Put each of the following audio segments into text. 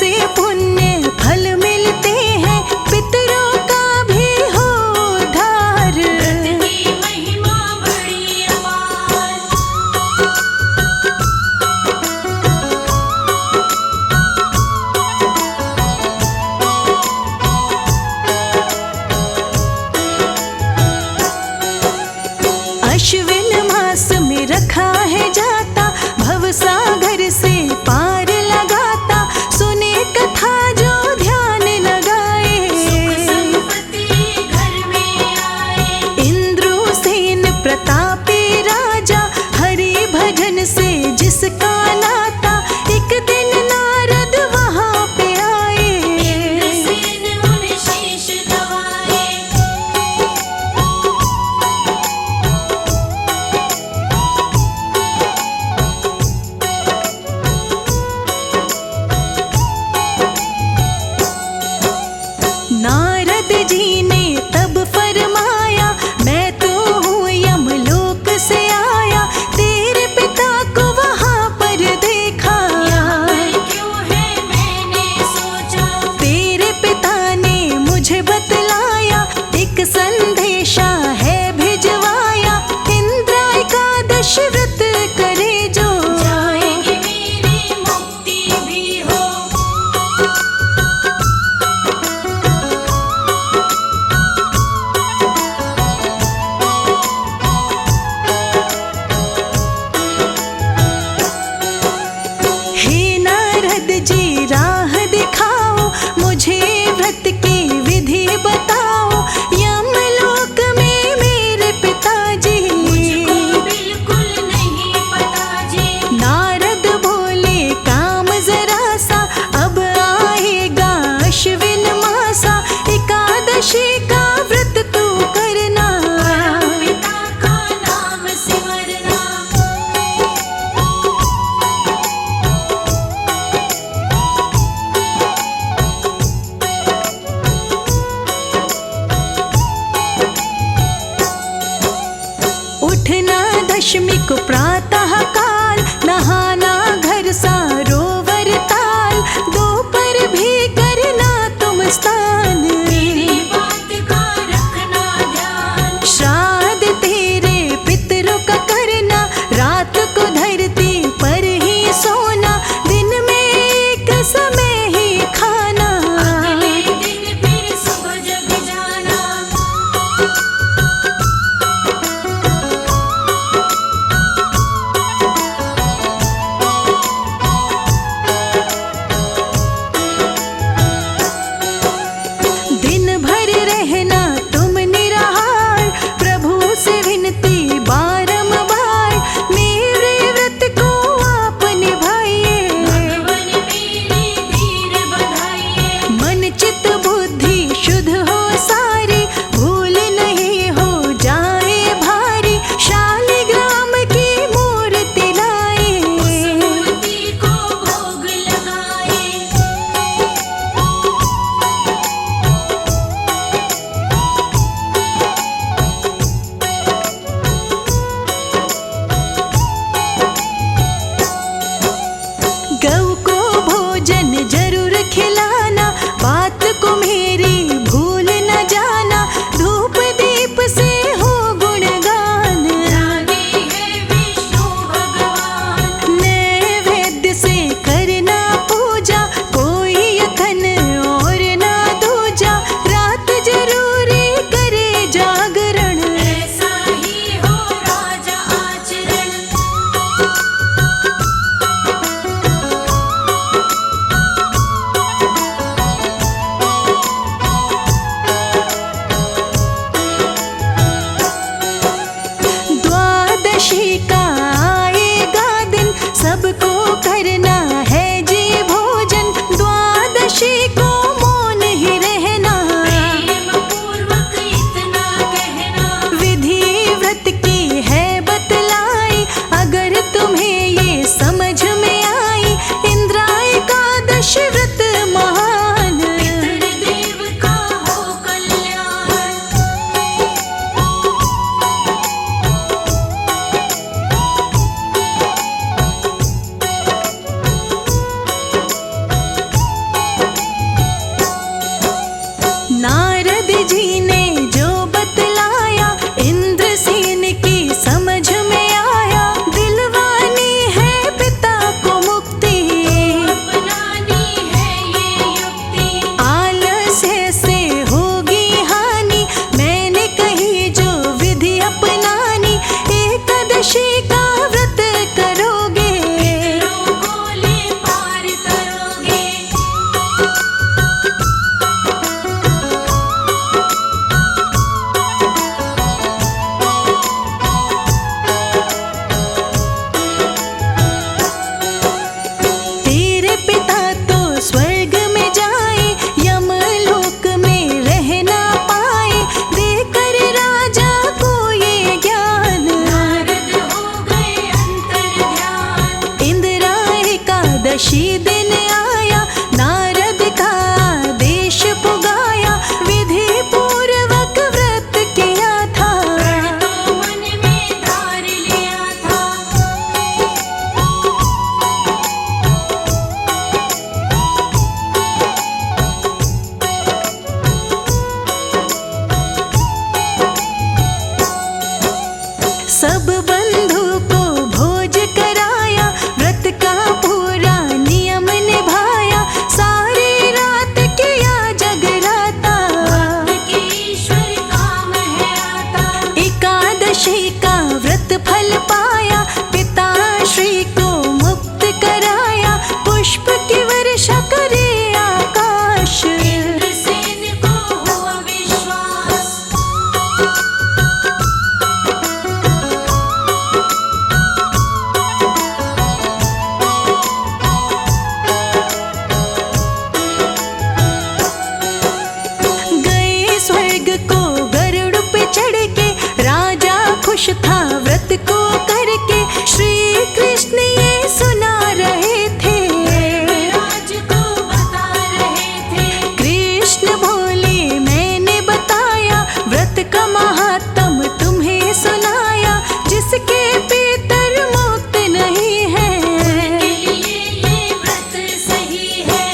से पुण्य फल मिलते हैं, पितरों का भी हो उद्धार। व्रत की महिमा बड़ी अपार। अश्विन मास में रखा है जाता, भवसागर से पार लगाता। सुने कथा जो ध्यान लगाए, सुख संपत्ति घर में आए। इंद्रसेन प्रतापी राजा, हरि भजन से जिसका नाता। एक दिन नारद वहाँ पे आए, इंद्रसेन उन्हें शीश नवाए। नारद जी ने तब फरमाया, मैं तो हूँ यमलोक से आया। तेरे पिता को वहाँ पर देखा, यहाँ पर क्यों है मैंने सोचा। तेरे पिता ने मुझे बतलाया, एक संदेशा है भिजवाया। इंद्र एकादश व्रत करे जो, जाएगी मेरी मुक्ति भी हो। हे नारद जी राह दिखाओ, मुझे व्रत की विधि बताओ। यमलोक में मेरे पिताजी, मुझको बिल्कुल नहीं पता जी। नारद बोले काम जरा सा, अब आएगा अश्विन मासा। एकादशी का व्रत तू करना, पिता का नाम सिमरना। उठना दशमी को प्रातः काल, नहाना घर सरोवर ताल। दोपहर भी करना तुम स्नान, मेरी बात का रखना ध्यान। श्राद्ध तेरे पितरों का करना, रात को धरती पर ही सोना। दिन में एक समय ही खाना, अगले दिन फिर सुबह जग जाना। दिन भर रहना तुम निराहार, प्रभु से विनती बारंबार। मेरे व्रत को आप निभाइए, भगवन मेरे दिए रक्षा करे आकाश। इंद्रसेन को हुआ विश्वास। गए स्वर्ग को गरुड़ पे चढ़ के, राजा खुश था व्रत को करके। श्री कृष्ण ये सुना रहे थे, राज को बता रहे थे। कृष्ण बोले मैंने बताया, व्रत का महात्म तुम्हें सुनाया। जिसके पितर मुक्त नहीं है, के लिए ये व्रत सही है।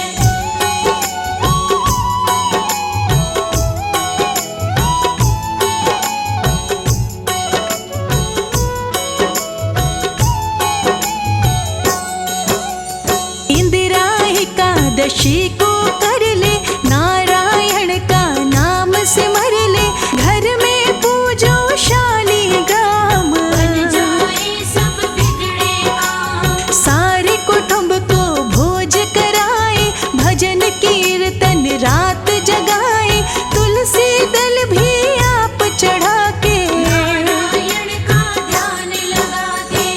इंदिरा एकादशी को कर ले, नारायण का नाम सिमर ले। घर में पूजो शालिग्राम, बन जाए सब बिगड़े काम। सारे कुटुंब को भोज कराए, भजन कीर्तन रात जगाए। तुलसी दल भी आप चढ़ा के, नारायण का ध्यान लगा के।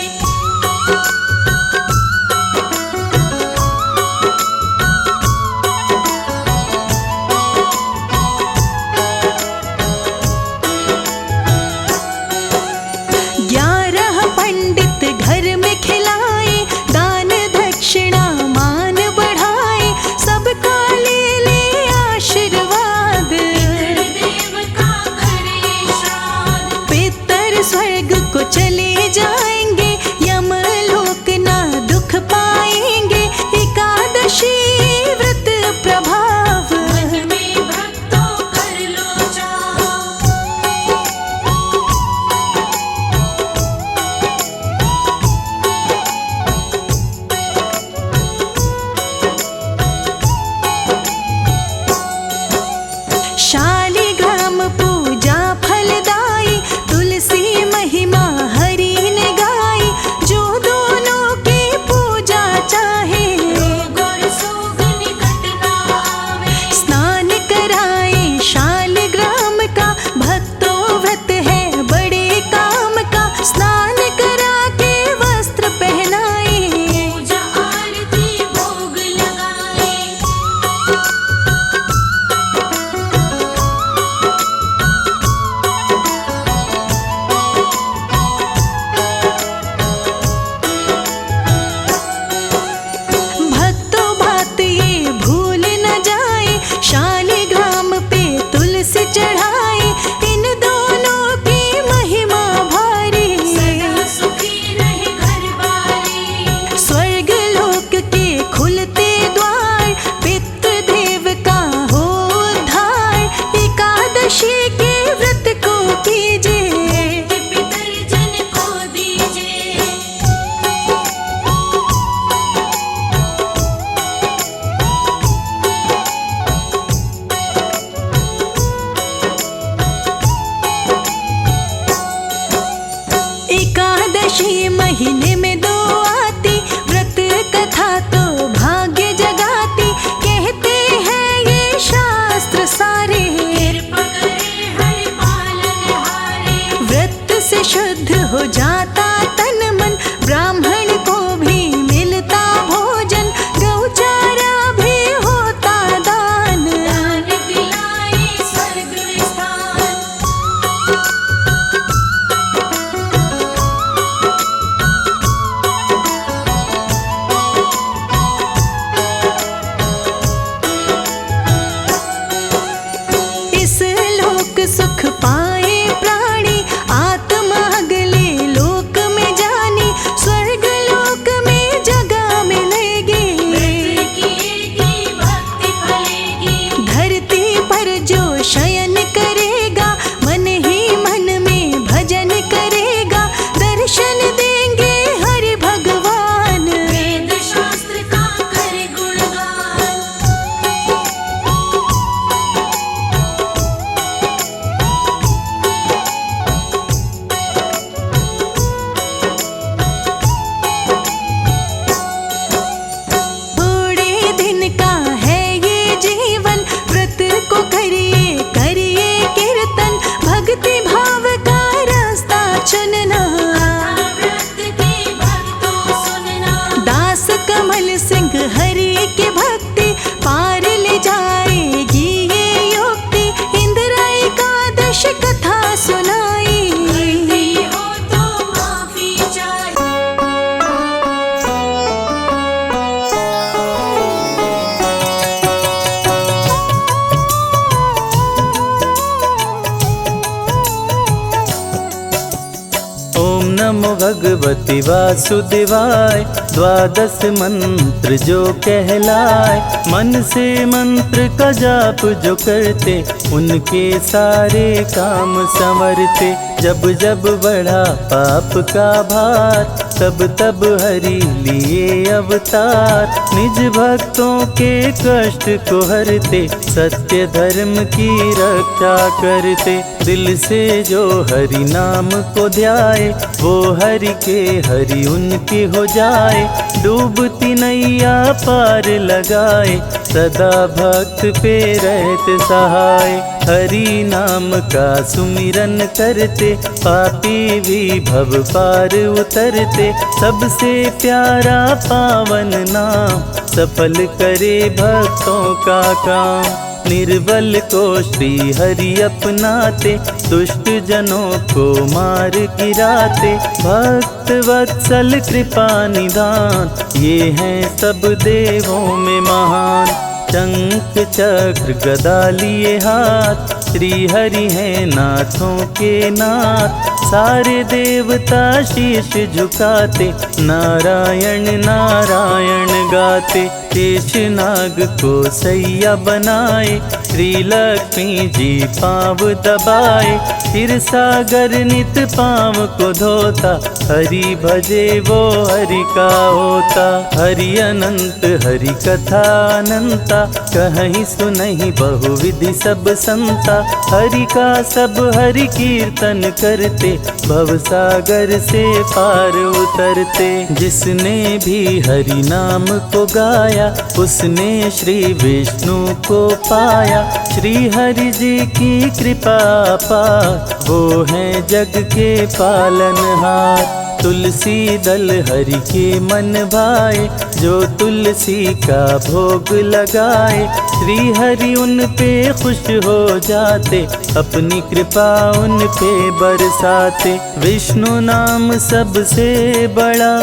भगवती वासुदेवाय। 12 मंत्र जो कहलाए, मन से मंत्र का जाप जो करते, उनके सारे काम संवरते। जब जब बढ़ा पाप का भार, तब तब हरि लिए अवतार। निज भक्तों के कष्ट को हरते, सत्य धर्म की रक्षा करते। दिल से जो हरि नाम को ध्याए, वो हरि के हरि उनकी हो जाए। डूबती नैया पार लगाए, सदा भक्त पे रहते सहाय। हरि नाम का सुमिरन करते, पापी भी भव पार उतरते। सबसे प्यारा पावन नाम, सफल करे भक्तों का काम। निर्बल को श्री हरि अपनाते, दुष्ट जनों को मार गिराते। भक्त वत्सल कृपा निधान, ये हैं सब देवों में महान। शंख चक्र गदा लिए हाथ, श्री हरि हैं नाथों के नाथ। सारे देवता शीश झुकाते, नारायण नारायण गाते। शेष नाग को सैया बनाए, श्री लक्ष्मी जी पाँव दबाए। फिर सागर नित पाँव को धोता, हरि भजे वो हरि का होता। हरि अनंत हरि कथा अनंता, कहीं सुनहि बहुविधि सब संता। हरि का सब हरि कीर्तन करते, भव सागर से पार उतरते। जिसने भी हरि नाम को गाया, उसने श्री विष्णु को पाया। श्री हरि जी की कृपा पार, वो हैं जग के पालनहार। तुलसी दल हरि के मन भाए, जो तुलसी का भोग लगाए। श्री हरि उन पे खुश हो जाते, अपनी कृपा उन पे बरसाते। विष्णु नाम सबसे बड़ा,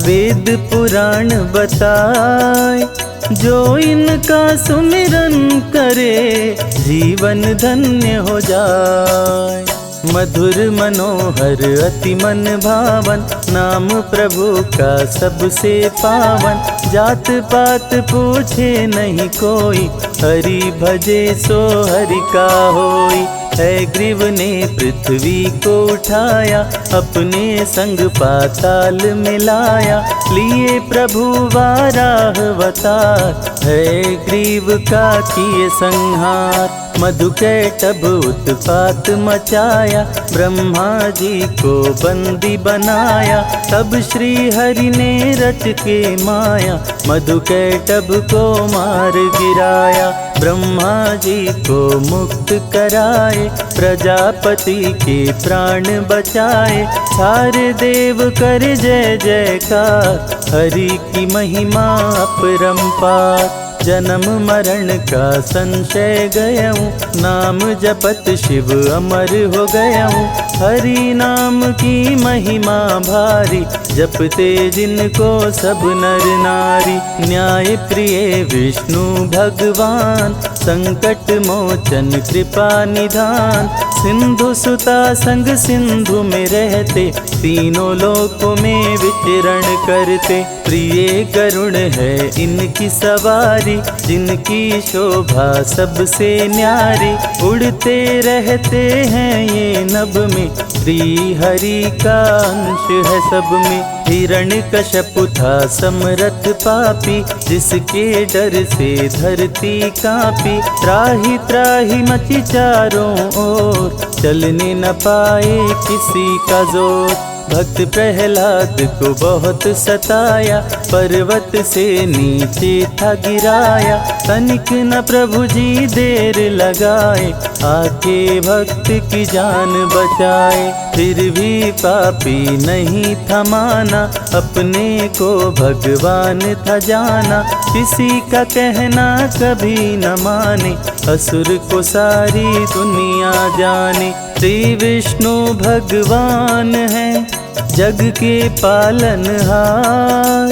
वेद पुराण बताए। जो इनका सुमिरन करे, जीवन धन्य हो जाए। मधुर मनोहर अति मन भावन, नाम प्रभु का सबसे पावन। जात पात पूछे नहीं कोई, हरि भजे सो हरि का होई। है ग्रीव ने पृथ्वी को उठाया, अपने संग पाताल मिलाया। लिए प्रभु वाराह अवतार, है ग्रीव का किए संहार। मधुकैटभ उत्पात मचाया, ब्रह्मा जी को बंदी बनाया। तब श्री हरि ने रच के माया, मधुकैटभ को मार गिराया। ब्रह्मा जी को मुक्त कराए, प्रजापति के प्राण बचाए। सारे देव कर जय जयकार, हरि की महिमा अपरंपार। जन्म मरण का संशय गयऊँ, नाम जपत शिव अमर हो गयऊँ। हरि नाम की महिमा भारी, जपते जिनको सब नर नारी। न्याय प्रिय विष्णु भगवान, संकट मोचन कृपा निधान। सिंधु सुता संग सिंधु में रहते, तीनों लोकों में विचरण करते। प्रिय करुण है इनकी सवारी, जिनकी शोभा सबसे न्यारी। उड़ते रहते हैं ये नभ में, श्री हरि का अंश है सब में। हिरण्यकश्यप था समरथ पापी, जिसके डर से धरती कांपी। त्राहि त्राहि मची चारों ओर, चलने न पाए किसी का जोर। भक्त प्रहलाद को बहुत सताया, पर्वत से नीचे था गिराया। तनिक न प्रभु जी देर लगाए, आके भक्त की जान बचाए। फिर भी पापी नहीं था माना, अपने को भगवान था जाना। किसी का कहना कभी न माने, असुर को सारी दुनिया जाने। श्री विष्णु भगवान है जग के पालनहार,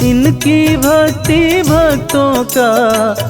इनकी भक्ति भक्तों का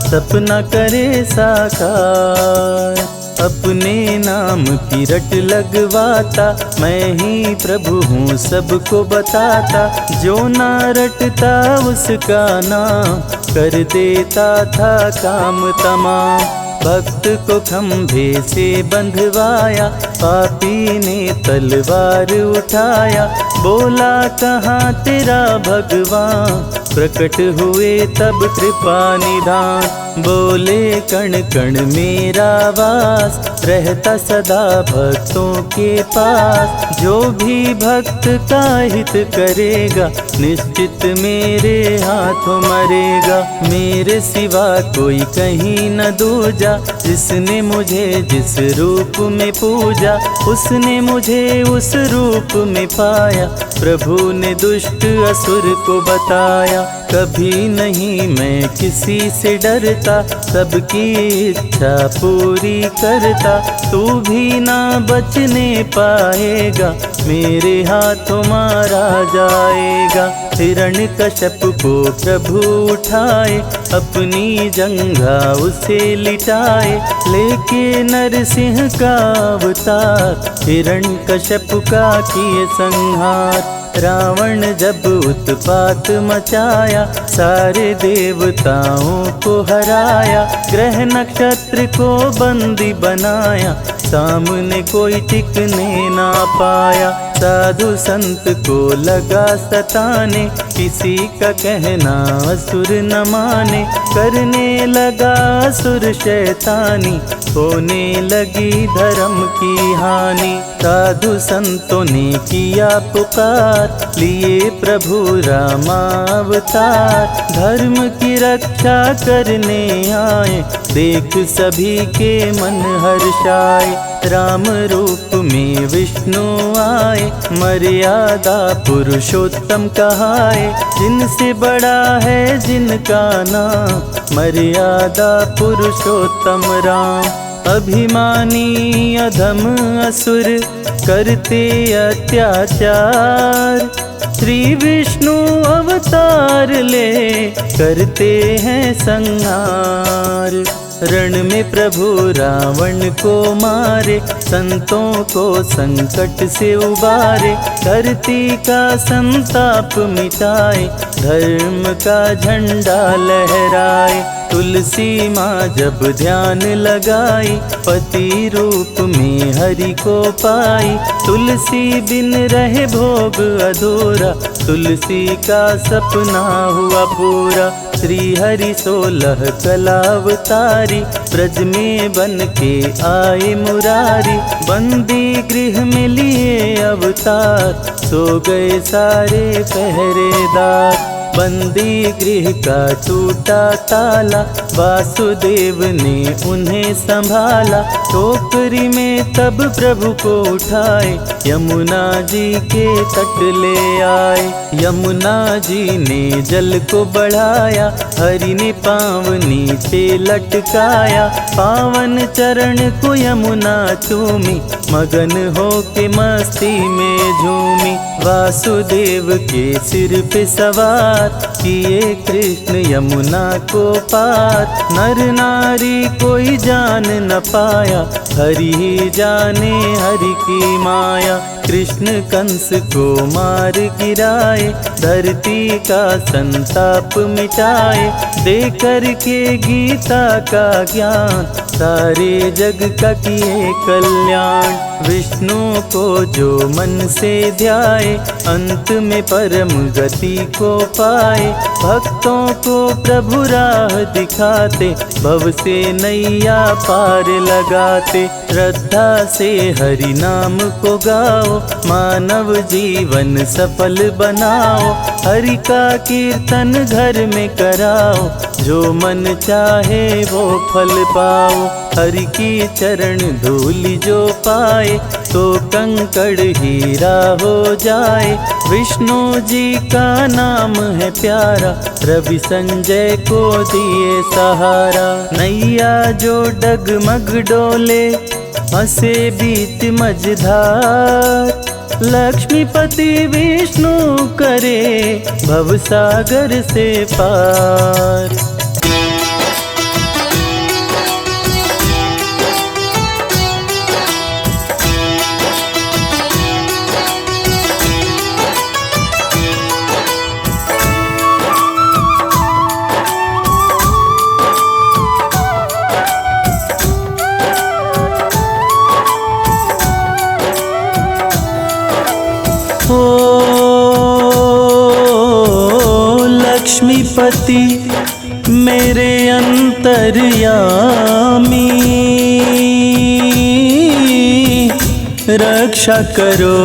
सपना करे साकार। अपने नाम की रट लगवाता, मैं ही प्रभु हूँ सबको बताता। जो ना रटता उसका नाम, कर देता था काम तमाम। भक्त को खंभे से बंधवाया, पापी ने तलवार उठाया। बोला कहाँ तेरा भगवान, प्रकट हुए तब कृपा निधान। बोले कण कण मेरा वास, रहता सदा भक्तों के पास। जो भी भक्त का हित करेगा, निश्चित मेरे हाथों मरेगा। मेरे सिवा कोई कहीं न दूजा, जिसने मुझे जिस रूप में पूजा, उसने मुझे उस रूप में पाया। प्रभु ने दुष्ट असुर को बताया, कभी नहीं मैं किसी से डरता, सबकी इच्छा पूरी करता। तू भी ना बचने पाएगा, मेरे हाथों मारा जाएगा। हिरण्यकश्यप को प्रभु उठाए, अपनी जंघा उसे लिटाए। लेके नरसिंह का अवतार, हिरण्यकश्यप का किए संहार। रावण जब उत्पात मचाया, सारे देवताओं को हराया। ग्रह नक्षत्र को बंदी बनाया, सामने कोई टिकने ना पाया। साधु संत को लगा सताने, किसी का कहना असुर न माने। करने लगा असुर शैतानी, होने लगी धर्म की हानि। साधु संतों ने किया पुकार, लिए प्रभु रामावतार। धर्म की रक्षा करने आए, देख सभी के मन हर्षाए। राम रूप में विष्णु आए, मर्यादा पुरुषोत्तम कहाए। जिनसे बड़ा है जिनका नाम, मर्यादा पुरुषोत्तम राम। अभिमानी अधम असुर करते अत्याचार, श्री विष्णु अवतार ले करते हैं संहार। रण में प्रभु रावण को मारे, संतों को संकट से उबारे। धरती का संताप मिटाए, धर्म का झंडा लहराए। तुलसी माँ जब ध्यान लगाई, पति रूप में हरि को पाई। तुलसी बिन रहे भोग अधूरा, तुलसी का सपना हुआ पूरा। श्री हरि 16 कलावतारी, ब्रज में बन के आए मुरारी। बंदी गृह में लिए अवतार, सो गए सारे पहरेदार। बंदी गृह का टूटा ताला, वासुदेव ने उन्हें संभाला। टोकरी में तब प्रभु को उठाए, यमुना जी के तट ले आए। यमुना जी ने जल को बढ़ाया, हरि ने पाँव नीचे लटकाया। पावन चरण को यमुना चूमी, मगन हो के मस्ती में झूमी। वासुदेव के सिर पे सवार, किए कृष्ण यमुना को पार। नर नारी कोई जान न पाया, हरि ही जाने हरि की माया। कृष्ण कंस को मार गिराए, धरती का संताप मिटाए। दे करके गीता का ज्ञान, सारे जग का किए कल्याण। विष्णु को जो मन से ध्याए, अंत में परम गति को पाए। भक्तों को प्रभु राह दिखाते, भव से नैया पार लगाते। श्रद्धा से हरि नाम को गाओ, मानव जीवन सफल बनाओ। हरि का कीर्तन घर में कराओ, जो मन चाहे वो फल पाओ। हरि की चरण धूल जो पाए, तो कंकड़ हीरा हो जाए। विष्णु जी का नाम है प्यारा, रवि संजय को दिए सहारा। नैया जो डगमग डोले, हंसे बीच मझधार। लक्ष्मीपति विष्णु करे, भवसागर से पार। पशुपति मेरे अंतर्यामी, रक्षा करो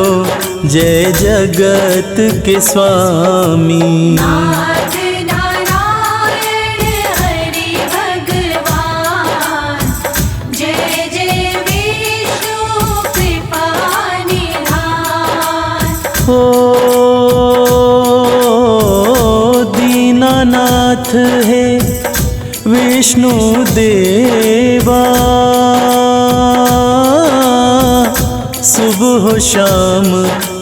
जय जगत के स्वामी। नाथ नारायण हरि भगवान, जय जय विष्णु कृपा निधान। हो दीनानाथ है विष्णु देवा, सुबह शाम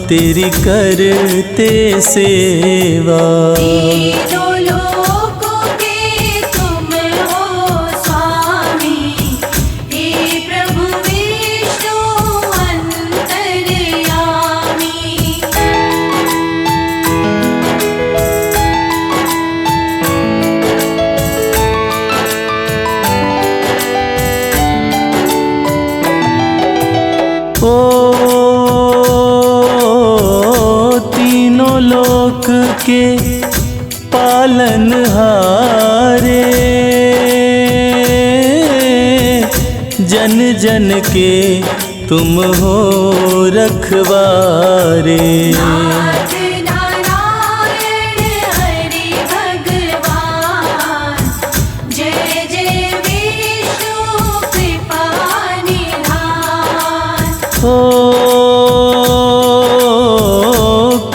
तेरी करते सेवा। तीनों लोकों के तुम हो स्वामी, हे प्रभु विष्णु अंतर्यामी। ओ तीनों लोक के पालनहारे, जन जन के तुम हो रखवारे। नाथ नारायण हरि भगवान, जय जय विष्णु कृपा निधान। ओ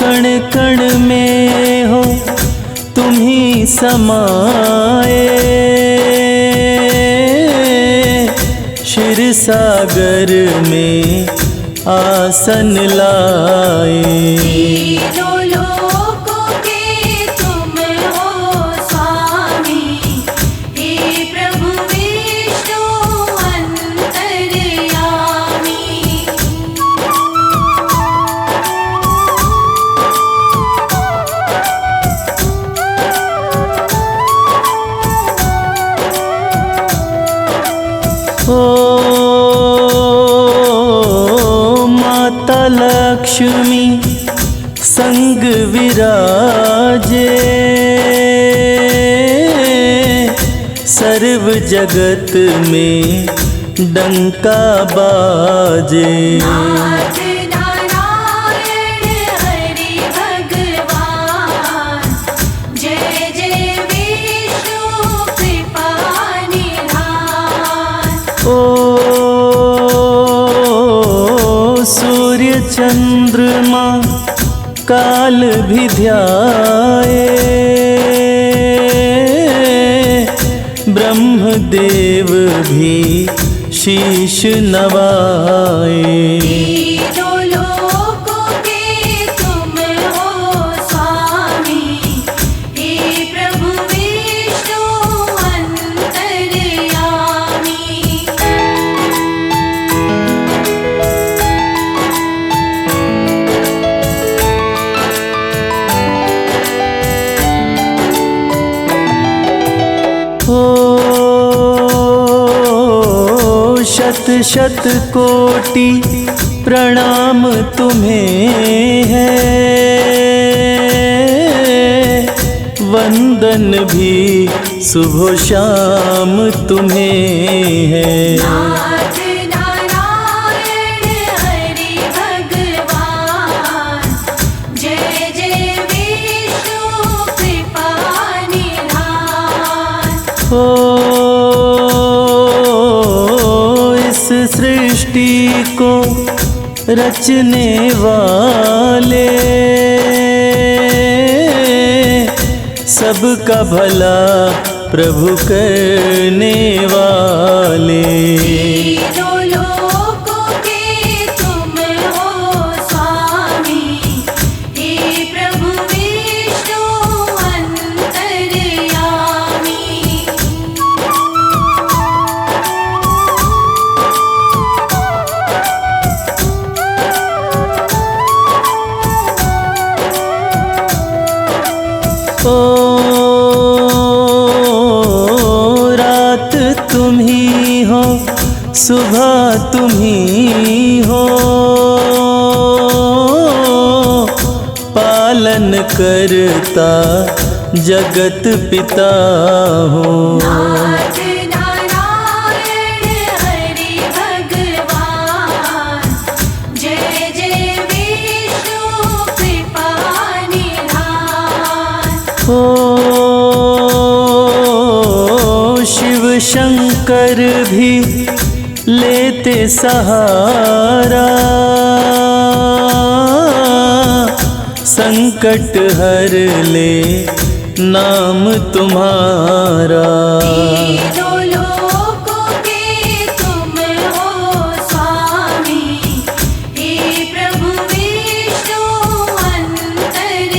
कण कण में हो तुम ही समाए, क्षीर सागर में आसन लाए। तीनों लोकों के तुम हो स्वामी, हे प्रभु विष्णु अंतर्यामी। ओ माता लक्ष्मी संग विराजे, सर्व जगत में डंका बाजे। नाथ नारायण हरि भगवान, जय जय विष्णु कृपा निधान। ओ सूर्य चंद्रमा काल भी ध्याए, ब्रह्मदेव भी शीश नवाए। तीनों लोकों के तुम हो स्वामी, हे प्रभु विष्णु अंतर्यामी। ओ शत शत कोटि प्रणाम तुम्हें है, वंदन भी सुबह शाम तुम्हें है। नाथ नारायण हरि भगवान, जय जय विष्णु कृपा निधान। ओ इस सृष्टि को रचने वाले, सबका भला प्रभु करने वाले। तीनों लोकों के तुम हो स्वामी, हे प्रभु विष्णु अंतर्यामी। ओ रात तुम ही हो, सुबह तुम ही हो, पालन करता जगत पिता हो। नाथ नारायण हरि भगवान, जय जय विष्णु कृपा निधान। ओ शिव शंकर भी लेते सहारा, संकट हर ले नाम तुम्हारा। तीनों लोकों के तुम हो स्वामी, हे प्रभु विष्णु अंतर्यामी।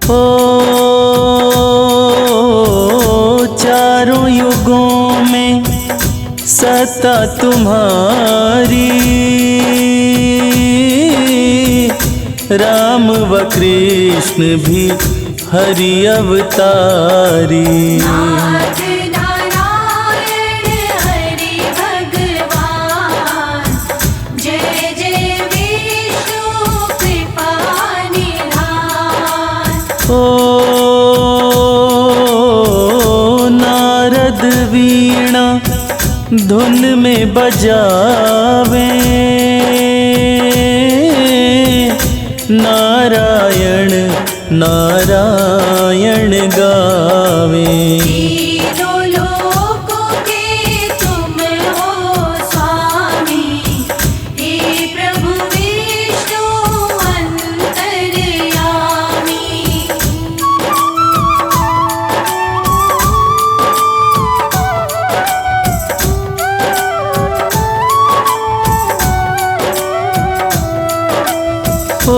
ओ चारों युगों में सत्ता तुम्हारी, राम व कृष्ण भी हरि अवतारी। नाथ नारायण हरि भगवान, जय जय विष्णु कृपा निधान। ओ नारद वीणा धुन में बजावे, नारायण नारायण गावे। तीनों लोकों के तुम हो स्वामी, हे प्रभु विष्णु अंतर्यामी। ओ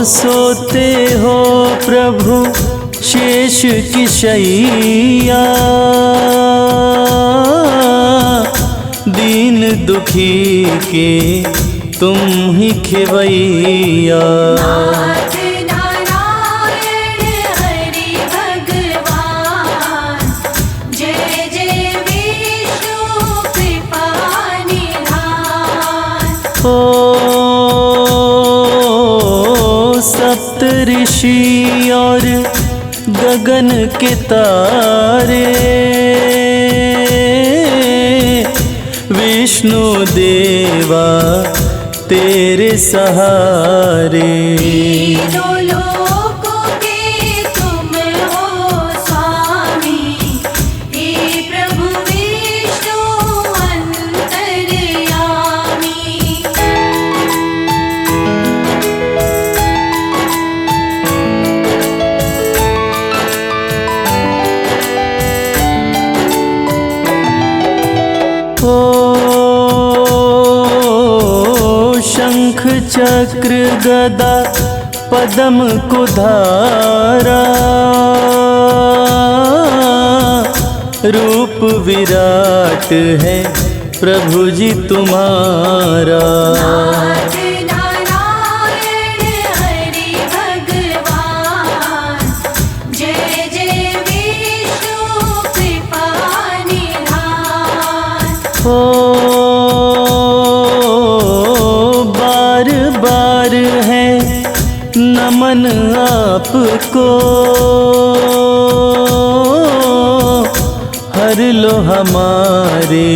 सोते हो प्रभु शेष की शैया, दीन दुखी के तुम ही खेवैया। नाथ नारायण हरि भगवान, जय जय विष्णु कृपा निधान। ओ सप्त ऋषि और गगन के तारे, विष्णु देवा तेरे सहारे। तीनों लोकों के तुम हो स्वामी, हे प्रभु विष्णु अंतर्यामी। ओ शंख चक्र गदा पद्म कुधारा, रूप विराट है प्रभु जी तुम्हारा। नाथ नारायण हरि भगवान, जय जय विष्णु कृपा निधान। ओ बार बार है नमन आपको, हर लो हमारे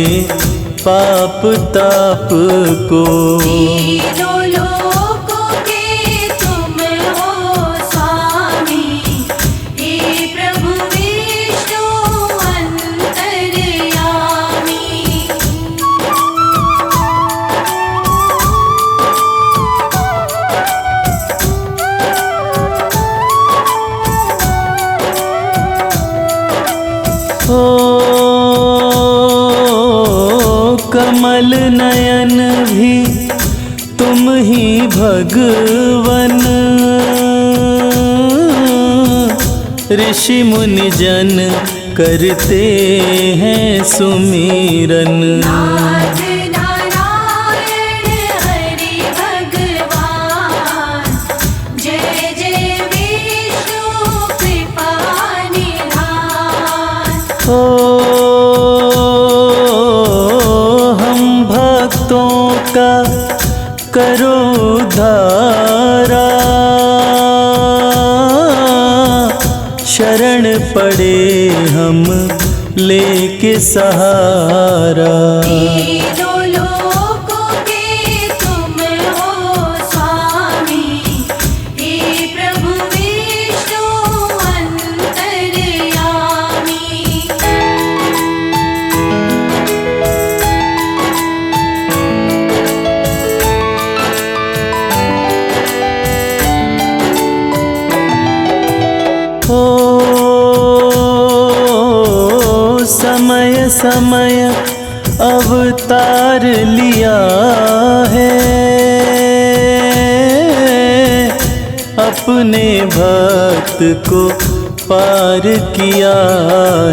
पाप ताप को। तीनों लोकों के तुम हो स्वामी, हे प्रभु विष्णु अंतर्यामी। ओ कमल नयन भी तुम ही भगवन, ऋषि मुनि जन करते हैं सुमिरन। नाथ नारायण हरि भगवान, जय जय विष्णु कृपा हम भक्तों का करो उद्धारा, शरण पड़े हम लेके सहारा। तीनों लोकों के तुम हो स्वामी, हे प्रभु विष्णु अंतर्यामी। ओ समय समय अवतार लिया है, अपने भक्त को पार किया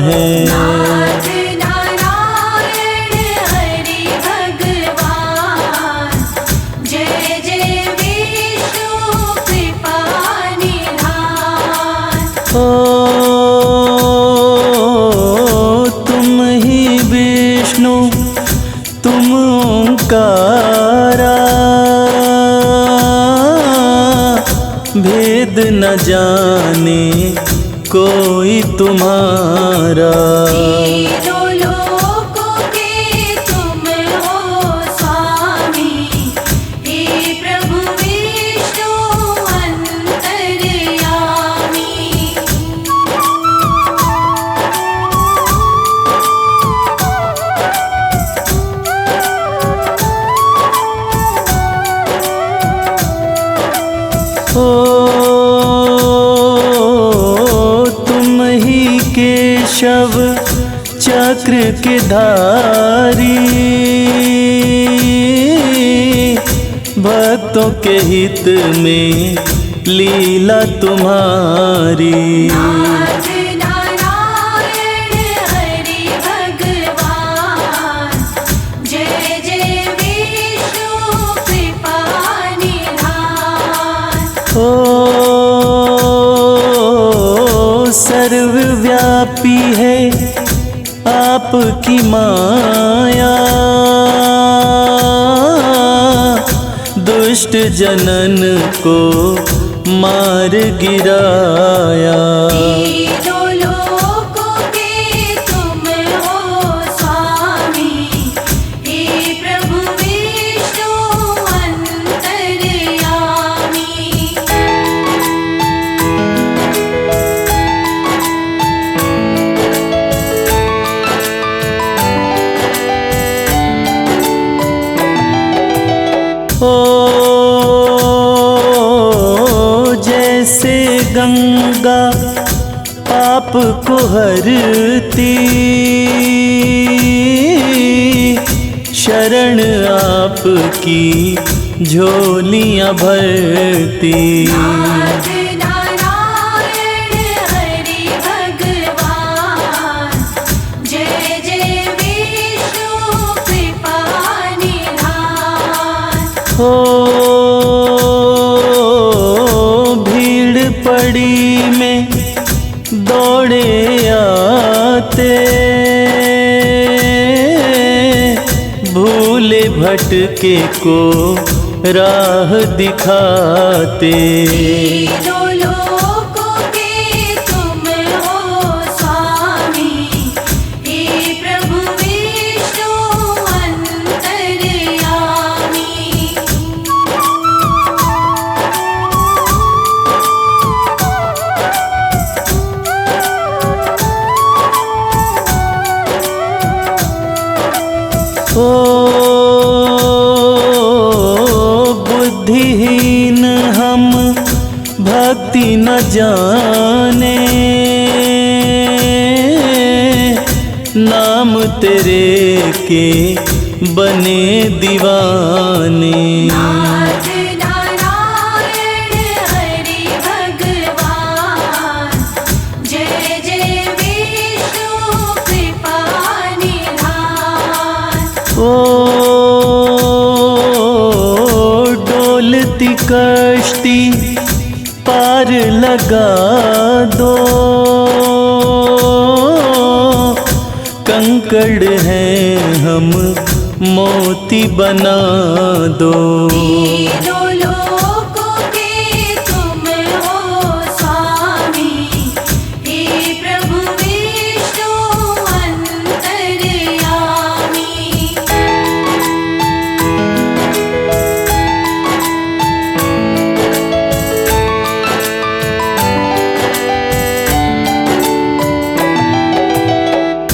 है। नाथ नारायण हरि भगवान, जय जय विष्णु कृपा निधान। ओ तुम ही विष्णु तुम ओंकारा, भेद न जाने कोई तुम्हारा। तीनों लोकों के तुम हो स्वामी, हे प्रभु विष्णु अंतर्यामी। ओ तुम ही केशव चक्र के धारी, भक्तों के हित में लीला तुम्हारी। नाथ नारायण हरि भगवान, जय जय विष्णु कृपा निधान। ओ सर्वव्यापी है आपकी माया, दुष्ट जनन को मार गिराया। तीनों लोकों के तुम हो स्वामी, हे प्रभु विष्णु अंतर्यामी। ओ जैसे गंगा पाप को हरती, शरण आपकी झोलियां भरती। नाथ नारायण हरि भगवान, जय जय विष्णु कृपा निधान। ओ भीड़ पड़ी में दौड़े आते, भूले भटके को राह दिखाते। तीनों लोकों के तुम हो स्वामी, हे प्रभु विष्णु अंतर्यामी। ओ बुद्धिहीन हम भक्ति न जाने, नाम तेरे के बने दीवाने। नाथ नारायण हरि भगवान, जय जय विष्णु कृपा निधान। ओ डोलती कश्ती पार लगा दो, कंकड़ हैं हम मोती बना दो। तीनों लोकों के तुम हो स्वामी, हे प्रभु विष्णु अंतर्यामी।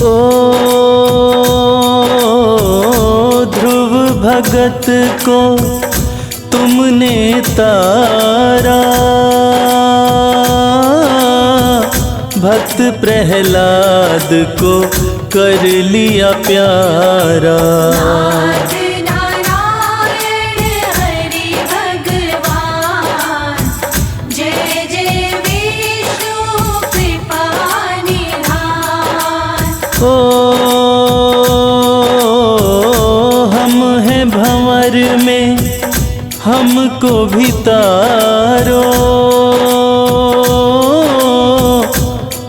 ओ ध्रुव भगत को तुमने तारा, भक्त प्रहलाद को कर लिया प्यारा। नाथ नारायण हरि भगवान, जय जय विष्णु कृपा निधान। ओ हम हैं भंवर में हमको भी तारो,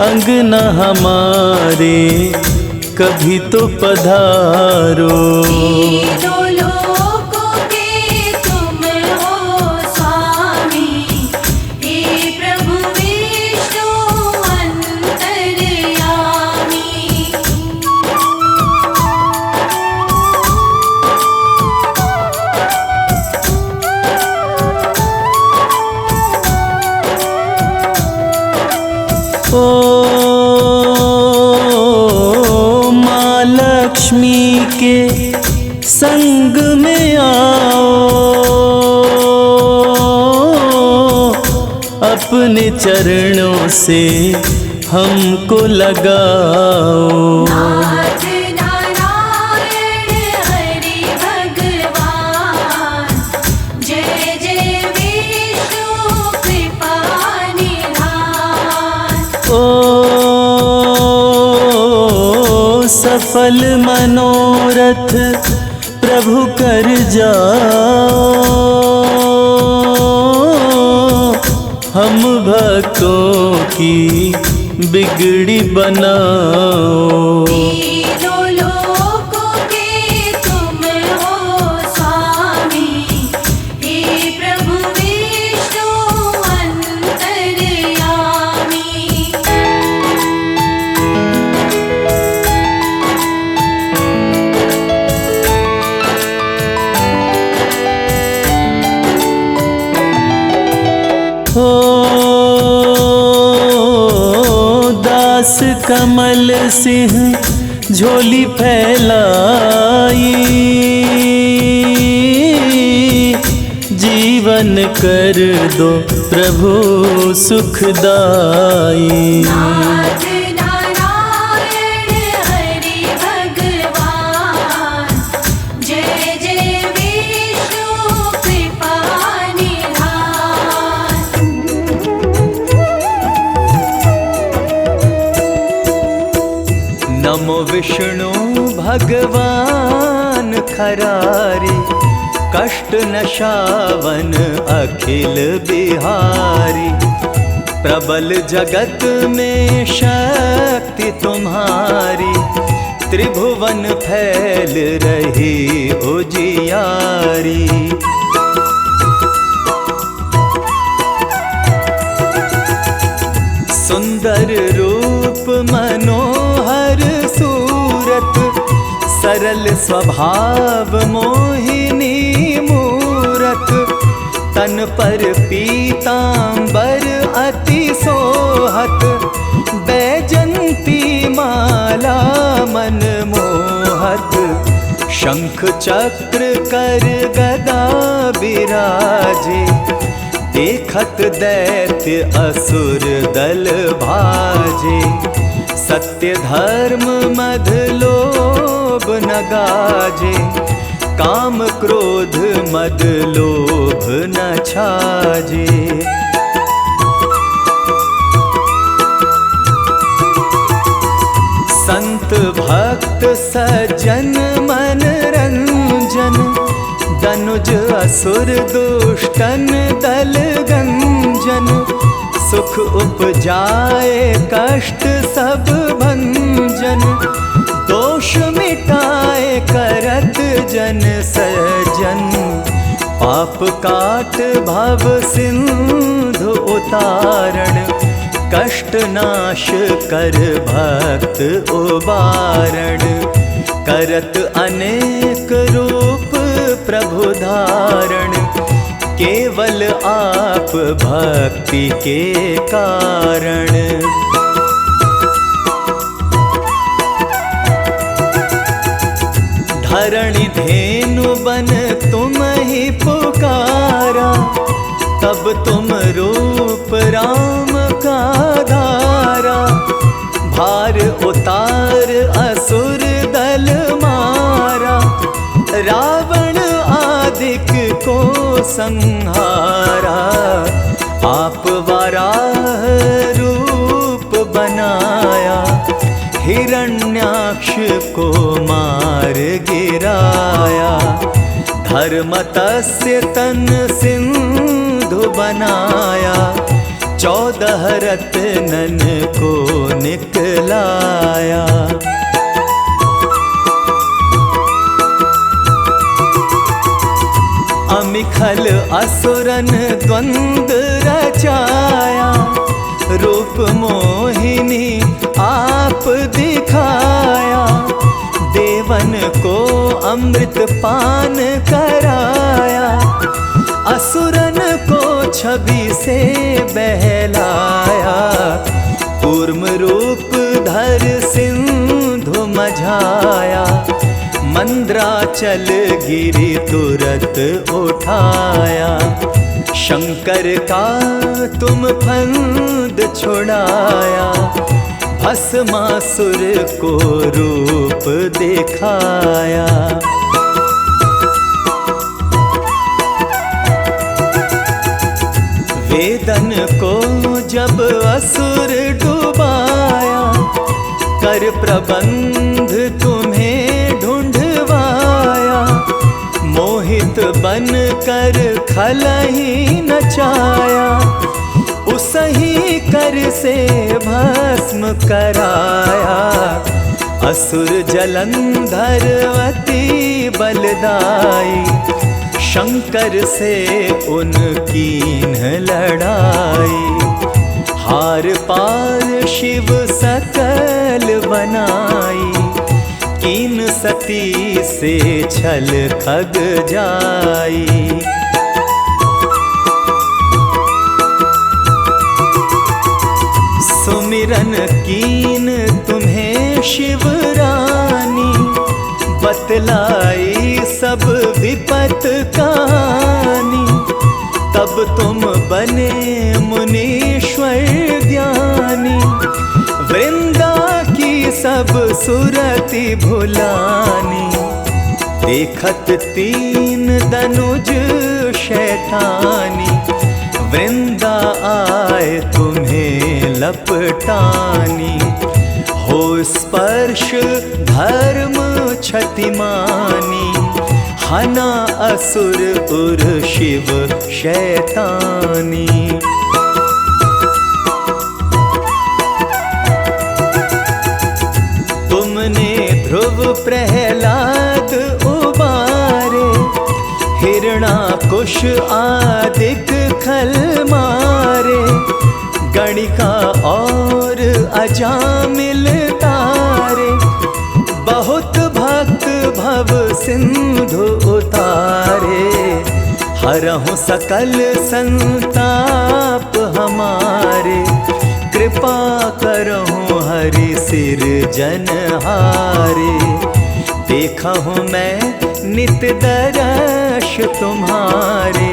अंगना हमारे कभी तो पधारो। तीनों लोकों के तुम हो स्वामी, हे प्रभु विष्णु अंतर्यामी। ओ माँ लक्ष्मी के संग में आओ, अपने चरणों से हमको लगाओ। नाथ नारायण हरि भगवान, जय जय विष्णु कृपा निधान। ओ सफल मनोरथ प्रभु कर जाओ, हम भक्तों की बिगड़ी बनाओ। तीनों लोकों के तुम हो स्वामी, हे प्रभु विष्णु अंतर्यामी। ओ दास कमल सिंह झोली फैलाई, जीवन कर दो प्रभु सुखदाई। नाथ नारायण हरि भगवान, जय जय विष्णु कृपा निधान। नमो विष्णु भगवान खरारे, कष्ट नशावन अखिल बिहारी। प्रबल जगत में शक्ति तुम्हारी, त्रिभुवन फैल रही उजियारी। सुंदर रूप मनोहर सूरत, सरल स्वभाव मोहिनी मूरत। तन पर पीतांबर अति सोहत, बैजंती माला मन मोहत। शंख चक्र कर गदा बिराजे, देखत दैत्य असुर दल भाजे। सत्य धर्म मध लोभ न गाजे, काम क्रोध मद लोभ न छाजे। संत भक्त सज्जन मन रंजन, दनुज असुर दुष्टन दल गंजन। सुख उपजाए कष्ट सब भंजन, दो काट भव सिंधु उतारण, कष्ट नाश कर भक्त उबारण। करत अनेक रूप प्रभु धारण, केवल आप भक्ति के कारण। धरणि धेनु बन तुम ही पुकारा, तब तुम रूप राम का धारा। भार उतार असुर दल मारा, रावण आदिक को संहारा। आप वराह रूप बनाया, हिरण्याक्ष को मार गिराया। धर्मतस्य तन सिंधु बनाया, 14 रत्नन को निकलाया। अमिखल असुरन द्वंद रचाया, रूप मोहिनी आप दिखाया। देवन को अमृत पान कराया, असुरन को छवि से बहलाया। कूर्म रूप धर सिंधु मझाया, मंद्राचल गिरि तुरत उठाया। शंकर का तुम फंद छुड़ाया, भस्मासुर को रूप दिखाया। वेदन को जब असुर डुबाया, कर प्रबंध तुम्हें ढूंढवाया। मोहित बन कर खलहि नचाया, उसही कर से भस्म कराया। असुर जलंधर अति बलदाई, शंकर से उनकीन लड़ाई। हार पार शिव सकल बनाई, कीन सती से छल खग जाई। सुमिरन कीन तुम्हें शिव रानी, बतलाई सब विपत कहानी। तब तुम बने मुनीश्वर ज्ञानी, वृंदा की सब सुरति भुलानी। देखत 3 दनुज शैतानी, वृंदा आए तुम्हें लपटानी। हो स्पर्श धर्म क्षतिमानी, हना असुर उर शिव शैतानी। तुमने ध्रुव प्रहलाद उबारे, हिरणाकुश आदिक खल मारे। गणिका और अजामिल तारे, बहुत भक्त भव सिंधु उतारे। हरहु सकल संताप हमारे, कृपा करहु हरि सिर जनहारे। देखा हूँ मैं नित दर्श तुम्हारे,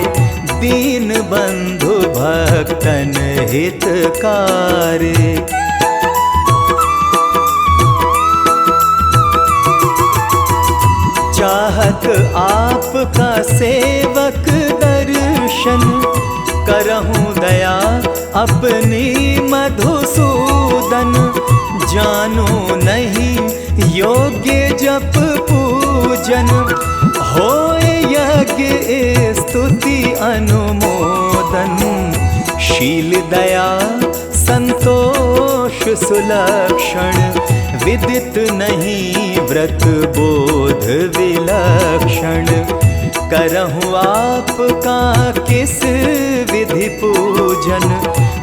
दीन बंधु भक्तन हितकारे। चाहत आपका सेवक दर्शन, करहूँ दया अपनी मधुसूदन। जानो नहीं योग्य जप पूजन, होए यज्ञ स्तुति अनुमोदन। शील दया संतोष सुलक्षण, विदित नहीं व्रत बोध विलक्षण। करहूँ आपका किस विधि पूजन,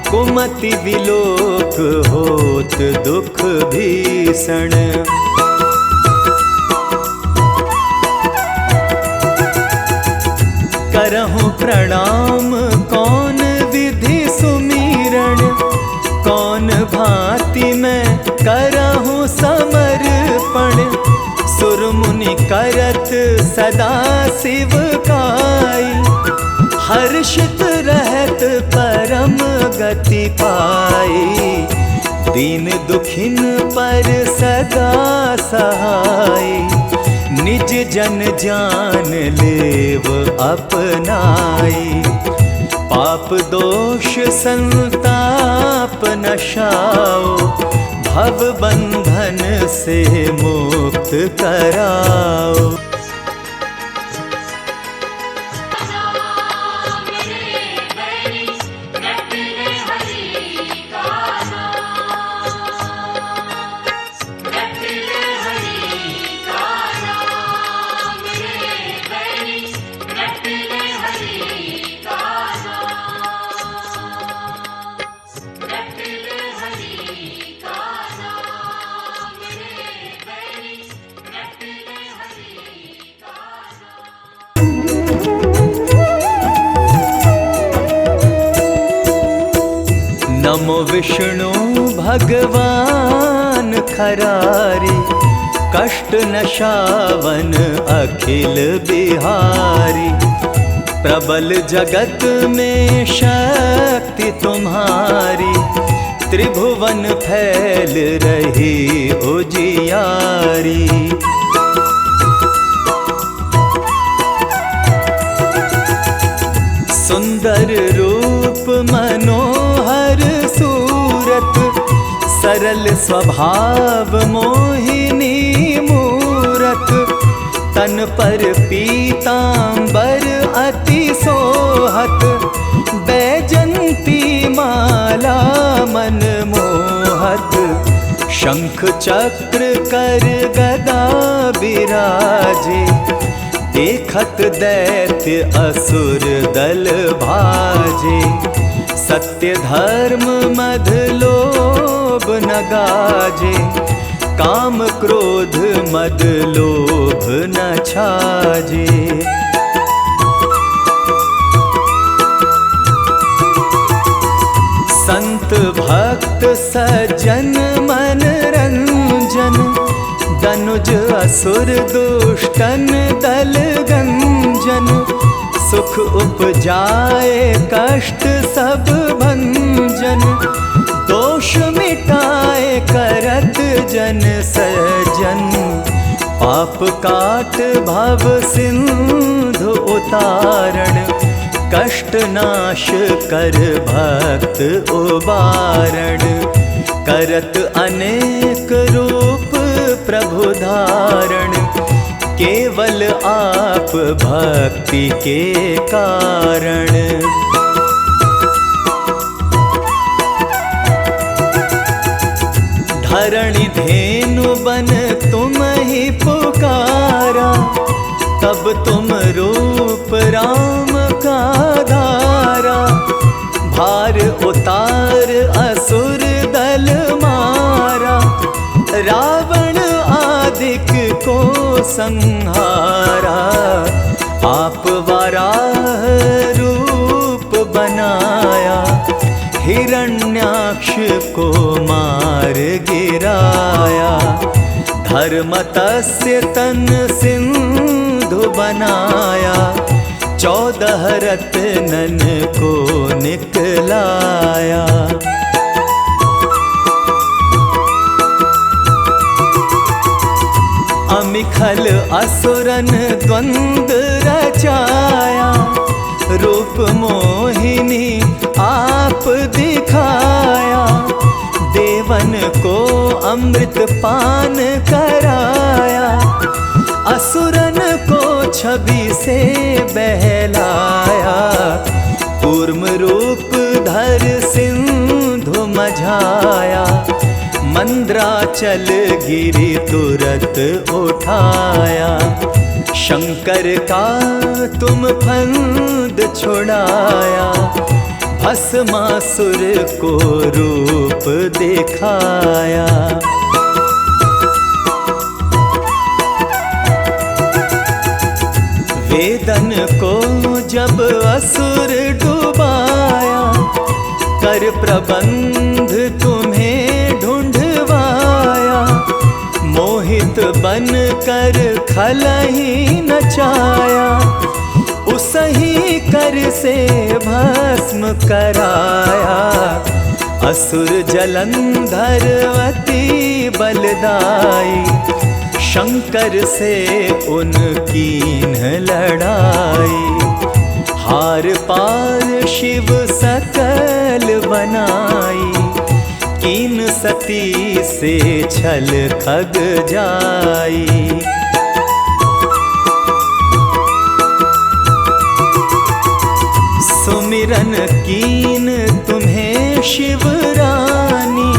कुमति विलोक होत दुख भीषण। करहूँ प्रणाम कौन विधि सुमीरण, कौन भांति मैं करहूँ समर्पण। सुर मुनि करत सदा शिव काई, हर्षित रहत परम गति पाई। दीन दुखिन पर सदा सहाय, निज जन जान लेव अपनाई। पाप दोष संताप नशाओ, भव बंधन से मुक्त कराओ। नमो विष्णु भगवान खरारे, कष्ट नशावन अखिल बिहारी। प्रबल जगत में शक्ति तुम्हारी, त्रिभुवन फैल रही उजियारी। सुंदर रूप मनोहर सूरत, सरल स्वभाव मोहिनी मूरत। तन पर पीतांबर अति सोहत, बैजंती माला मन मोहत। शंख चक्र कर गदा विराजे, देखत दैत्य असुर दल भाजे। सत्य धर्म मध लोभ न गाजे, काम क्रोध मद लोभ न छाजे। संत भक्त सज्जन मन रंजन, दनुज असुर दुष्टन दल गंजन। सुख उपजाए कष्ट सब भंजन, दोष मिटाए करत जन सज्जन। पाप काट भव सिंधु उतारण, कष्ट नाश कर भक्त उबारण। करत अनेक रूप प्रभु धारण, केवल आप भक्ति के कारण। धरणि धेनु बन तुम ही पुकारा, तब तुम रूप राम का धारा। भार उतार असुर दल मारा, रावण आदिक को संहारा। आप वराह रूप बनाया, हिरण्याक्ष को मार गिराया। धर्मतस्य तन सिंधु बनाया, 14 रत्नन को निकलाया। अमिखल असुरन द्वंद रचाया, रूप मोहिनी आप दिखाया। देवन को अमृत पान कराया, असुरन को छवि से बहलाया। कूर्म रूप धर सिंधु मझाया, मंद्राचल गिरि तुरत उठाया। शंकर का तुम फंद छुड़ाया, भस्मासुर को रूप दिखाया। वेदन को जब असुर डुबाया, कर प्रबंध तुम्हें ढूंढवाया। मोहित बन कर खलही नचाया, उसही कर से भस्म कराया। असुर जलंधर अति बलदाई, शंकर से उनकीन लड़ाई। हार पार शिव सकल बनाई, कीन सती से छल खग जाई। सुमिरन कीन तुम्हें शिवरानी,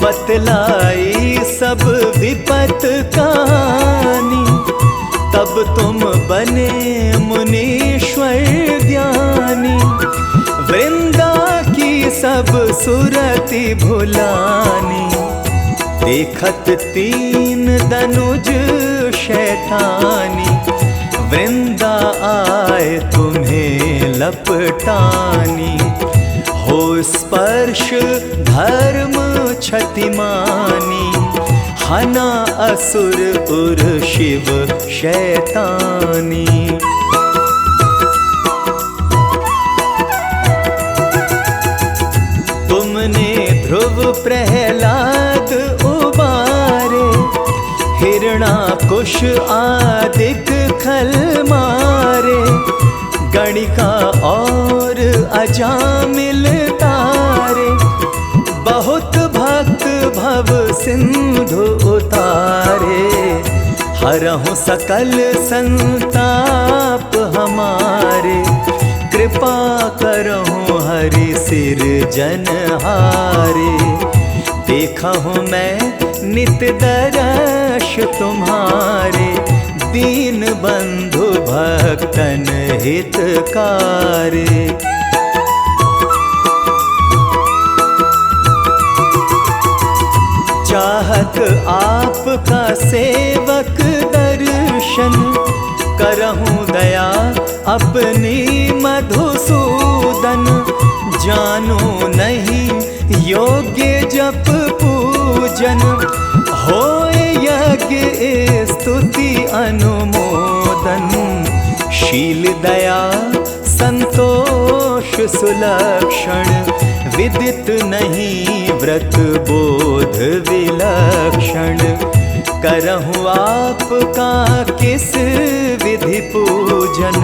बतलाई सब विपत कहानी। तब तुम बने मुनीश्वर ज्ञानी, वृंदा की सब सुरति भुलानी। देखत तीन दनुज शैतानी, वृंदा आए तुम्हें लपटानी। हो स्पर्श धर्म क्षतिमानी, हना असुर उर शिव शैतानी। तुमने ध्रुव प्रहलाद उबारे, हिरणाकुश आदिक खल मारे। गणिका और अजामिल तारे, बहुत भक्त भव सिंधु उतारे। हरहु सकल संताप हमारे, कृपा करहु हरि सिर जनहारे। देखा हूँ मैं नित दर्श तुम्हारे, दीन बंधु भक्तन हितकारे। चाहत आपका सेवक दर्शन, करहूँ दया अपनी मधुसूदन। जानो नहीं योग्य जप पूजन, होए यज्ञ स्तुति अनुमोदन। शील दया संतोष सुलक्षण, विदित नहीं व्रत बोध विलक्षण। करहूँ आपका किस विधि पूजन,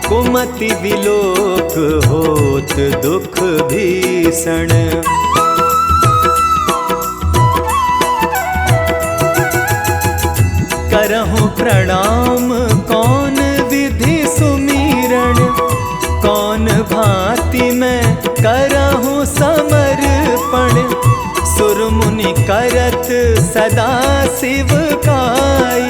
कुमति विलोक होत दुख भीषण। करहूँ प्रणाम कौन विधि सुमीरण, कौन भांति मैं करहूँ समर्पण। सुर मुनि करत सदा शिव काई,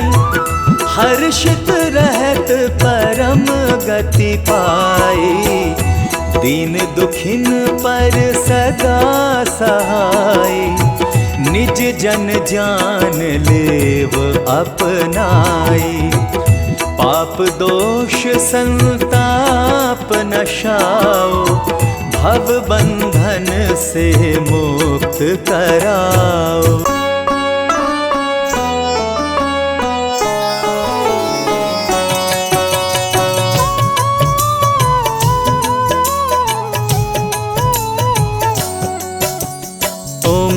हर्षित रहत परम गति पाई। दीन दुखिन पर सदा सहाय, निज जन जान लेव अपनाई। पाप दोष संताप नशाओ, भव बंधन से मुक्त कराओ।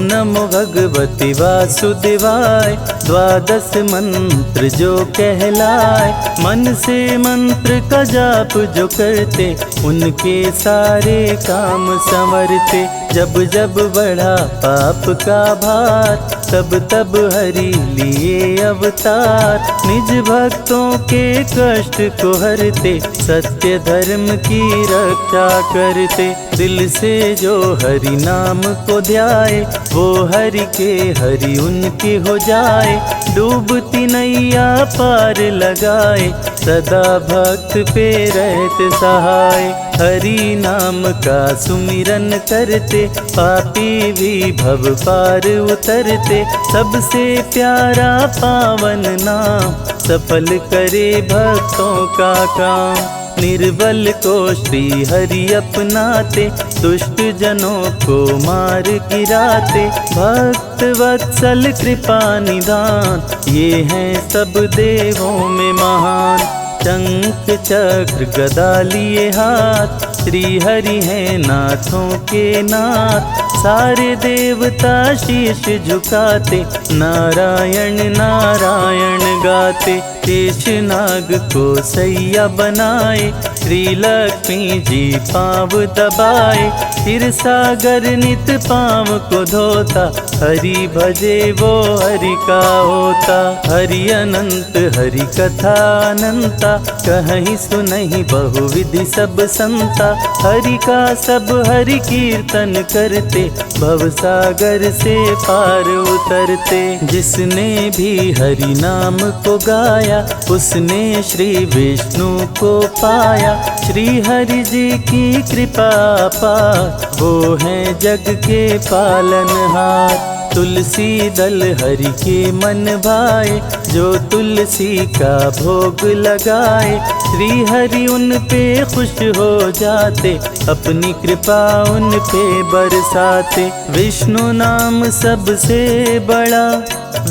नमो भगवती वासुदेवाय, द्वादश मंत्र जो कहलाए। मन से मंत्र का जाप जो करते, उनके सारे काम संवरते। जब जब बढ़ा पाप का भार, तब तब हरि लिए अवतार। निज भक्तों के कष्ट को हरते, सत्य धर्म की रक्षा करते। दिल से जो हरि नाम को ध्याए, वो हरि के हरि उनके हो जाए। डूबती नैया पार लगाए, सदा भक्त पे रहते सहाय। हरि नाम का सुमिरन करते, पापी भी भव पार उतरते। सबसे प्यारा पावन नाम, सफल करे भक्तों का काम। निर्बल को श्री हरि अपनाते, दुष्ट जनों को मार गिराते। भक्त वत्सल कृपा निदान, ये हैं सब देवों में महान। शंख चक्र गदा लिए हाथ, श्री हरि हैं नाथों के नाथ। सारे देवता शीश झुकाते, नारायण नारायण गाते। शेष नाग को सैया बनाए, श्री लक्ष्मी जी पाँव दबाए। क्षीर सागर नित पाँव को धोता, हरि भजे वो हरि का होता। हरि अनंत हरि कथा अनंता, कहीं सुनहि बहुविधि सब संता। हरि का सब हरि कीर्तन करते, भव सागर से पार उतरते। जिसने भी हरि नाम को गाया, उसने श्री विष्णु को पाया। श्री हरि जी की कृपा पार, वो हैं जग के पालनहार। तुलसी दल हरि के मन भाए, जो तुलसी का भोग लगाए। श्री हरि उन पे खुश हो जाते, अपनी कृपा उन पे बरसाते। विष्णु नाम सबसे बड़ा,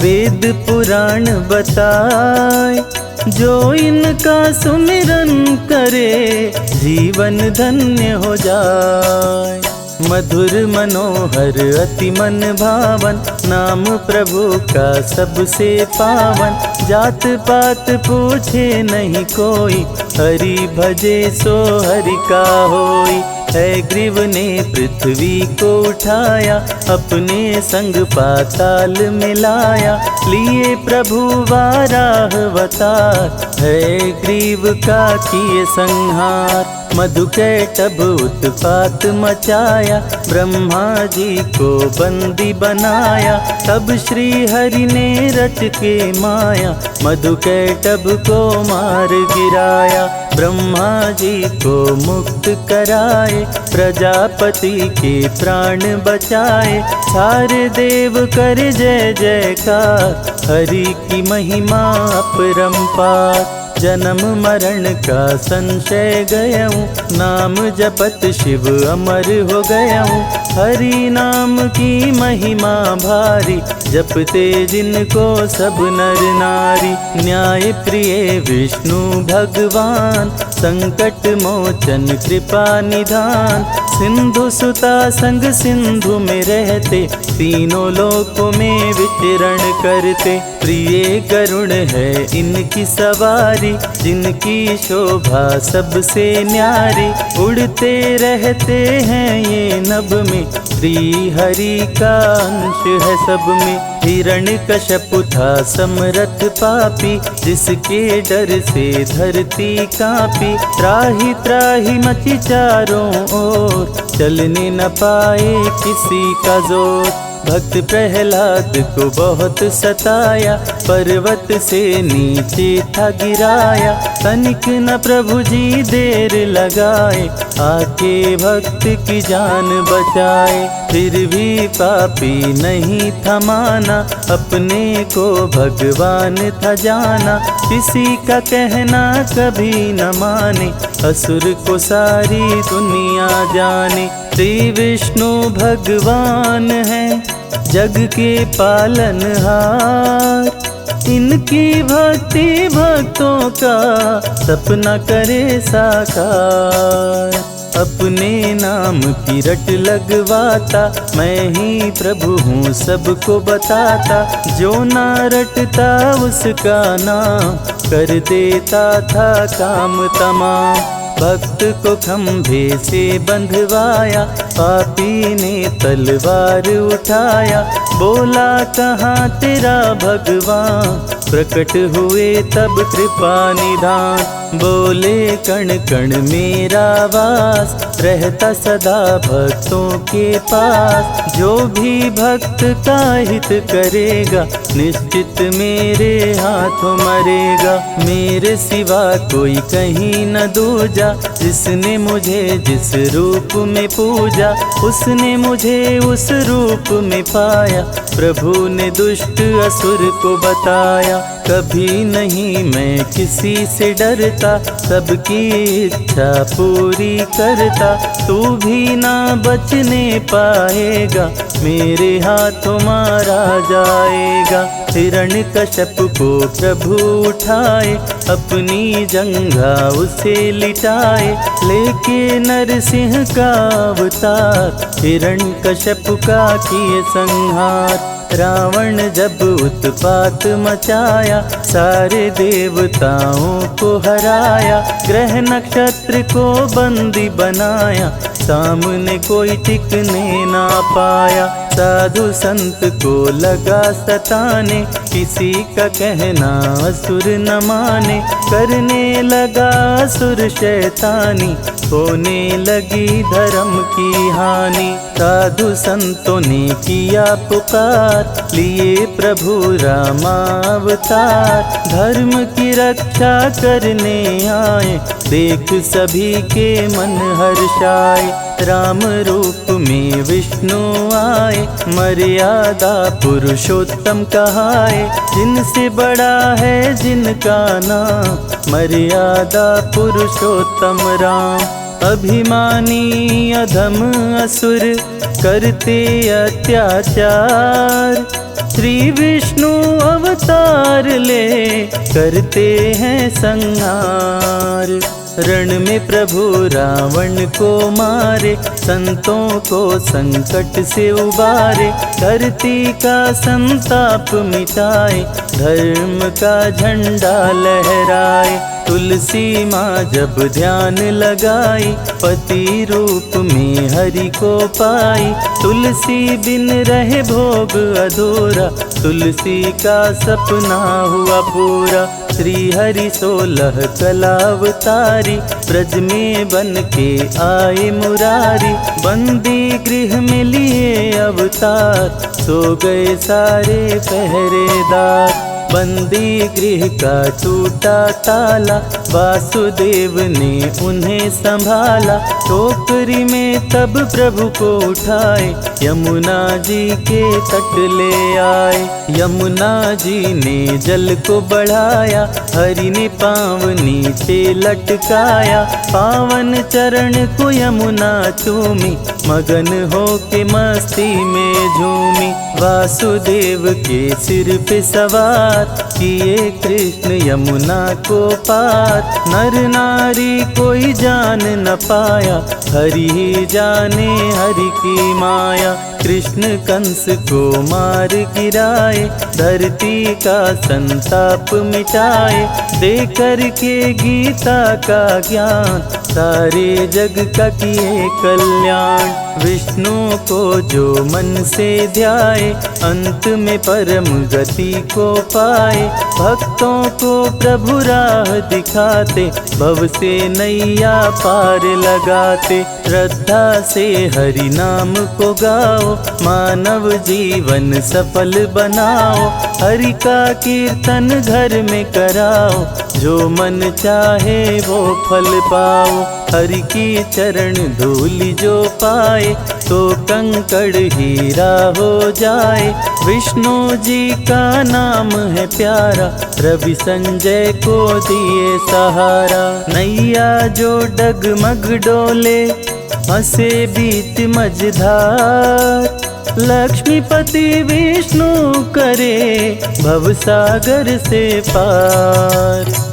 वेद पुराण बताए। जो इनका सुमिरन करे, जीवन धन्य हो जाए। मधुर मनोहर अति मन भावन, नाम प्रभु का सबसे पावन। जात पात पूछे नहीं कोई, हरि भजे सो हरि का होई। है ग्रीव ने पृथ्वी को उठाया, अपने संग पाताल मिलाया। लिए प्रभु वाराह अवतार, है ग्रीव का किए संहार। मधुकैटभ उत्पात मचाया, ब्रह्मा जी को बंदी बनाया। तब श्री हरि ने रच के माया, मधुकैटभ को मार गिराया। ब्रह्मा जी को मुक्त कराए, प्रजापति के प्राण बचाए। सारे देव कर जय जयकार, हरि की महिमा अपरंपार। जन्म मरण का संशय गयऊँ, नाम जपत शिव अमर हो गयऊँ। हरि नाम की महिमा भारी, जपते जिनको सब नर नारी। न्याय प्रिय विष्णु भगवान, संकट मोचन कृपा निधान। सिंधु सुता संग सिंधु में रहते, तीनों लोकों में विचरण करते। प्रिय गरुड़ है इनकी सवारी, जिनकी शोभा सबसे न्यारी। उड़ते रहते हैं ये नभ में, श्री हरि का अंश है सब में। हिरण्यकश्यप था समरथ पापी, जिसके डर से धरती कांपी। त्राहि त्राहि मची चारों ओर, चलने न पाए किसी का जोर। भक्त प्रहलाद को बहुत सताया, पर्वत से नीचे था गिराया। तनिक न प्रभु जी देर लगाए, आके भक्त की जान बचाए। फिर भी पापी नहीं था माना, अपने को भगवान था जाना। किसी का कहना कभी न माने, असुर को सारी दुनिया जाने। श्री विष्णु भगवान है जग के पालनहार, इनकी भक्ति भक्तों का सपना करे साकार। अपने नाम की रट लगवाता, मैं ही प्रभु हूँ सबको बताता। जो ना रटता उसका नाम, कर देता था काम तमाम। भक्त को खंभे से बंधवाया, पापी ने तलवार उठाया, बोला कहाँ तेरा भगवान, प्रकट हुए तब कृपा निधान। बोले कण कण मेरा वास, रहता सदा भक्तों के पास, जो भी भक्त का हित करेगा, निश्चित मेरे हाथों मरेगा। मेरे सिवा कोई कहीं न दूजा, जिसने मुझे जिस रूप में पूजा, उसने मुझे उस रूप में पाया, प्रभु ने दुष्ट असुर को बताया। कभी नहीं मैं किसी से डरता, सबकी इच्छा पूरी करता, तू भी ना बचने पाएगा, मेरे हाथों मारा जाएगा। हिरण्यकश्यप को प्रभु उठाए, अपनी जंघा उसे लिटाए, लेके नरसिंह का अवतार, हिरण्यकश्यप का किए संहार। रावण जब उत्पात मचाया, सारे देवताओं को हराया, ग्रह नक्षत्र को बंदी बनाया, सामने कोई टिकने ना पाया। साधु संत को लगा सताने, किसी का कहना असुर न माने, करने लगा असुर शैतानी, होने लगी धर्म की हानि। साधु संतों ने किया पुकार, लिए प्रभु रामावतार, धर्म की रक्षा करने आए, देख सभी के मन हर्षाए। राम रूप में विष्णु आए, मर्यादा पुरुषोत्तम कहाए, जिनसे बड़ा है जिनका नाम, मर्यादा पुरुषोत्तम राम। अभिमानी अधम असुर करते अत्याचार, श्री विष्णु अवतार ले करते हैं संहार। रण में प्रभु रावण को मारे, संतों को संकट से उबारे, धरती का संताप मिटाए, धर्म का झंडा लहराए। तुलसी माँ जब ध्यान लगाई, पति रूप में हरि को पाई, तुलसी बिन रहे भोग अधूरा, तुलसी का सपना हुआ पूरा। श्री हरि 16 कलावतारी, ब्रज में बन के आए मुरारी, बंदी गृह में लिए अवतार, सो गए सारे पहरेदार। बंदी गृह का टूटा ताला, वासुदेव ने उन्हें संभाला, टोकरी में तब प्रभु को उठाए, यमुना जी के तट ले आए। यमुना जी ने जल को बढ़ाया, हरि ने पाँव नीचे लटकाया, पावन चरण को यमुना चूमी, मगन हो के मस्ती में झूमी। वासुदेव के सिर पे सवार, किए कृष्ण यमुना को पार, नर नारी कोई जान न पाया, हरि ही जाने हरि की माया। कृष्ण कंस को मार गिराए, धरती का संताप मिटाए, दे करके गीता का ज्ञान, सारे जग का किए कल्याण। विष्णु को जो मन से ध्याए, अंत में परम गति को पाए, भक्तों को प्रभु राह दिखाते, भव से नैया पार लगाते। श्रद्धा से हरि नाम को गाओ, मानव जीवन सफल बनाओ, हरि का कीर्तन घर में कराओ, जो मन चाहे वो फल पाओ। हरि की चरण धूलि जो पाए, तो कंकड़ हीरा हो जाए। विष्णु जी का नाम है प्यारा, रवि संजय को दिए सहारा। नैया जो डगमग डोले, हंसे बीच मझधार, लक्ष्मीपति विष्णु करे भवसागर से पार।